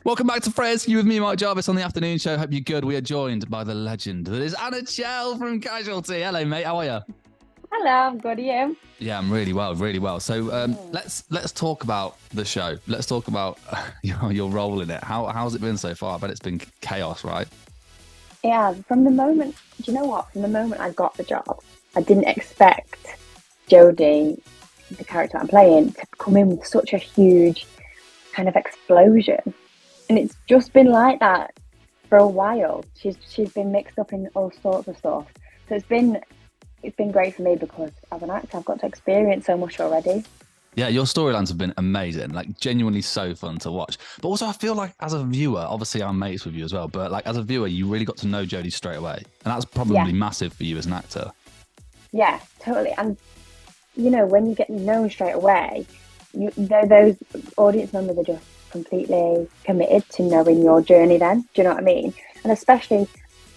Welcome back to Fresh. You with me, Mark Jarvis, on the afternoon show. Hope you're good. We are joined by the legend that is Anna Chell from Casualty. Hello, mate. How are you? Hello, I'm good. Are you? Yeah, I'm really well, really well. So Mm. let's talk about the show. Let's talk about your role in it. How's it been so far? I bet it's been chaos, right? Yeah, from the moment, do you know what? From the moment I got the job, I didn't expect Jodie, the character I'm playing, to come in with such a huge kind of explosion. And it's just been like that for a while. She's been mixed up in all sorts of stuff. So it's been great for me because as an actor, I've got to experience so much already. Yeah, your storylines have been amazing, like genuinely so fun to watch. But also, I feel like as a viewer, obviously I'm mates with you as well, but like as a viewer, you really got to know Jodie straight away, and that's Yeah, probably massive for you as an actor. yeah, totally. And when you get known straight away, those audience members are just completely committed to knowing your journey. Then, do you know what I mean? And especially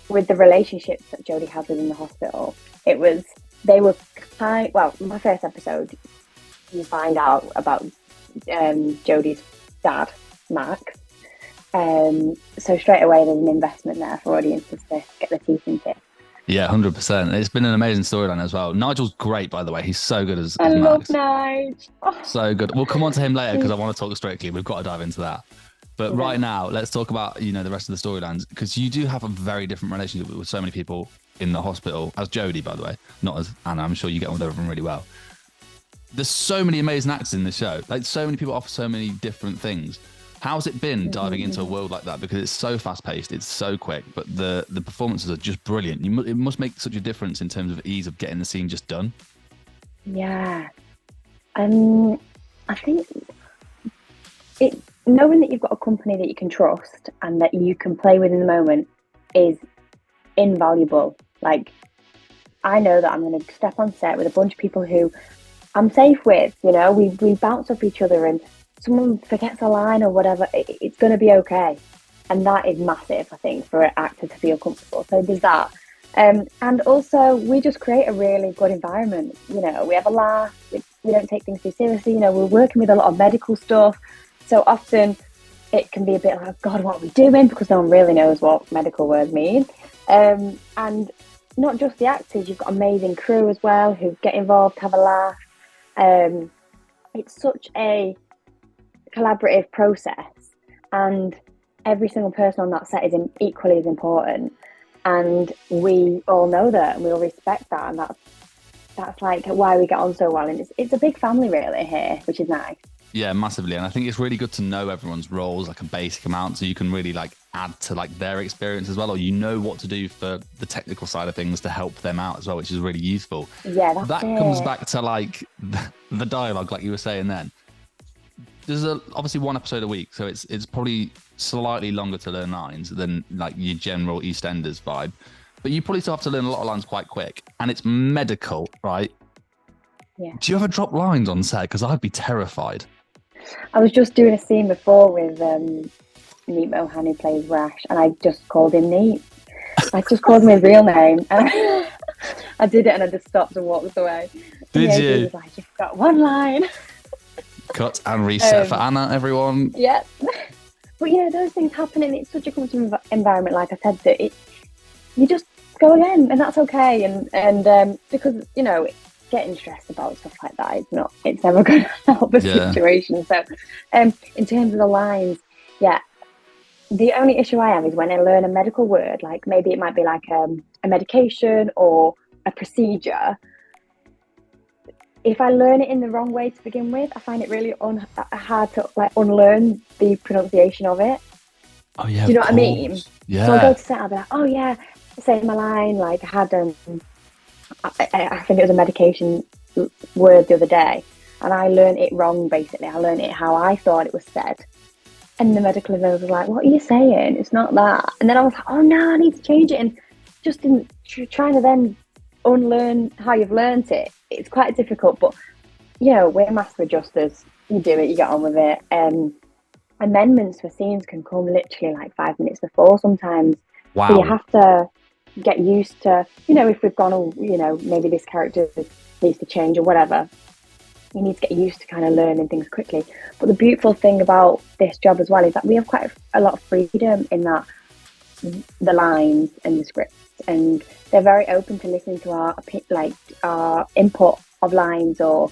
with the relationships that Jodie had within the hospital, it was they were kind. Well, my first episode, you find out about Jodie's dad, Max. So straight away, there's an investment there for audiences to get their teeth into. Yeah, 100%. It's been an amazing storyline as well. Nigel's great, by the way. He's so good I as love Max. Nige. Oh, So good. We'll come on to him later because he's I want to talk strictly. We've got to dive into that. But right yeah. now, let's talk about, the rest of the storylines because you do have a very different relationship with so many people in the hospital, as Jodie, by the way, not as Anna. I'm sure you get on with everyone really well. There's so many amazing actors in this show. Like, so many people offer so many different things. How's it been diving into a Mhm. world like that? Because it's so fast paced, it's so quick, but the performances are just brilliant. It must make such a difference in terms of ease of getting the scene just done. Yeah. Um, I think it knowing that you've got a company that you can trust and that you can play with in the moment is invaluable. Like I know that I'm going to step on set with a bunch of people who I'm safe with. We bounce off each other, and someone forgets a line or whatever, it's going to be okay. And that is massive, I think, for an actor to feel comfortable. So there's that. And also, we just create a really good environment. We have a laugh. We don't take things too seriously. We're working with a lot of medical stuff. So often it can be a bit like, God, what are we doing? Because no one really knows what medical words mean. And not just the actors, you've got amazing crew as well who get involved, have a laugh. Um, it's such a collaborative process, and every single person on that set is equally as important. And we all know that, and we all respect that, and that's like why we get on so well. And it's a big family really here, which is nice. Yeah, massively. And I think it's really good to know everyone's roles, like a basic amount, so you can really like add to like their experience as well, or what to do for the technical side of things to help them out as well, which is really useful. Yeah, that's That comes it. back to like the dialogue, like you were saying then. There's obviously one episode a week, so it's probably slightly longer to learn lines than like your general EastEnders vibe. But you probably still have to learn a lot of lines quite quick, and it's medical, right? Yeah. Do you ever drop lines on set? Because I'd be terrified. I was just doing a scene before with Neat Mohan, who plays Rash, and I just called him Neat. I just called him his real name. And I did it, and I just stopped and walked away. And the Did AD you? was like, "You've got one line." Cut and reset for Um, Anna, everyone. yeah. But those things happen, and it's such a comfortable environment. Like I said, that you just go again, and that's okay. And because getting stressed about stuff like that is not. It's never going to help the Yeah. situation. So, in terms of the lines, yeah. The only issue I have is when I learn a medical word, like maybe it might be like a medication or a procedure. If I learn it in the wrong way to begin with, I find it really hard to like unlearn the pronunciation of it. Oh yeah, Do you of know what I mean? course. So I'll go Yeah. to set, I'll be like, oh yeah, say my line. Like I had, I think it was a medication word the other day, and I learned it wrong. Basically, I learned it how I thought it was said, and the medical advisor was like, "What are you saying? It's not that." And then I was like, "Oh no, I need to change it." And just in trying to then unlearn how you've learnt it, it's quite difficult. But we're master adjusters. You do it, you get on with it. Amendments for scenes can come literally like 5 minutes before sometimes. So you Wow. have to get used to, if we've gone, oh, maybe this character needs to change or whatever. you need to get used to kind of learning things quickly. But the beautiful thing about this job as well is that we have quite a lot of freedom in that the lines and the scripts, and they're very open to listening to our input of lines, or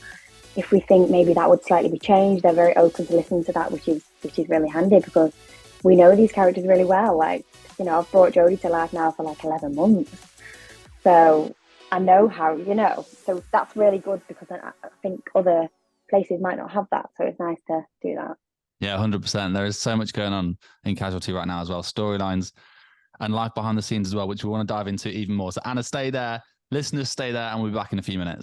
if we think maybe that would slightly be changed, they're very open to listening to that, which is really handy because we know these characters really well. Like, you know, I've brought Jodie to life now for like 11 months, so I know how, you know, so that's really good because I think other places might not have that, so it's nice to do that. Yeah, 100%. There is so much going on in Casualty right now as well. Storylines and life behind the scenes as well, which we want to dive into even more. So Anna, stay there. Listeners, stay there, and we'll be back in a few minutes.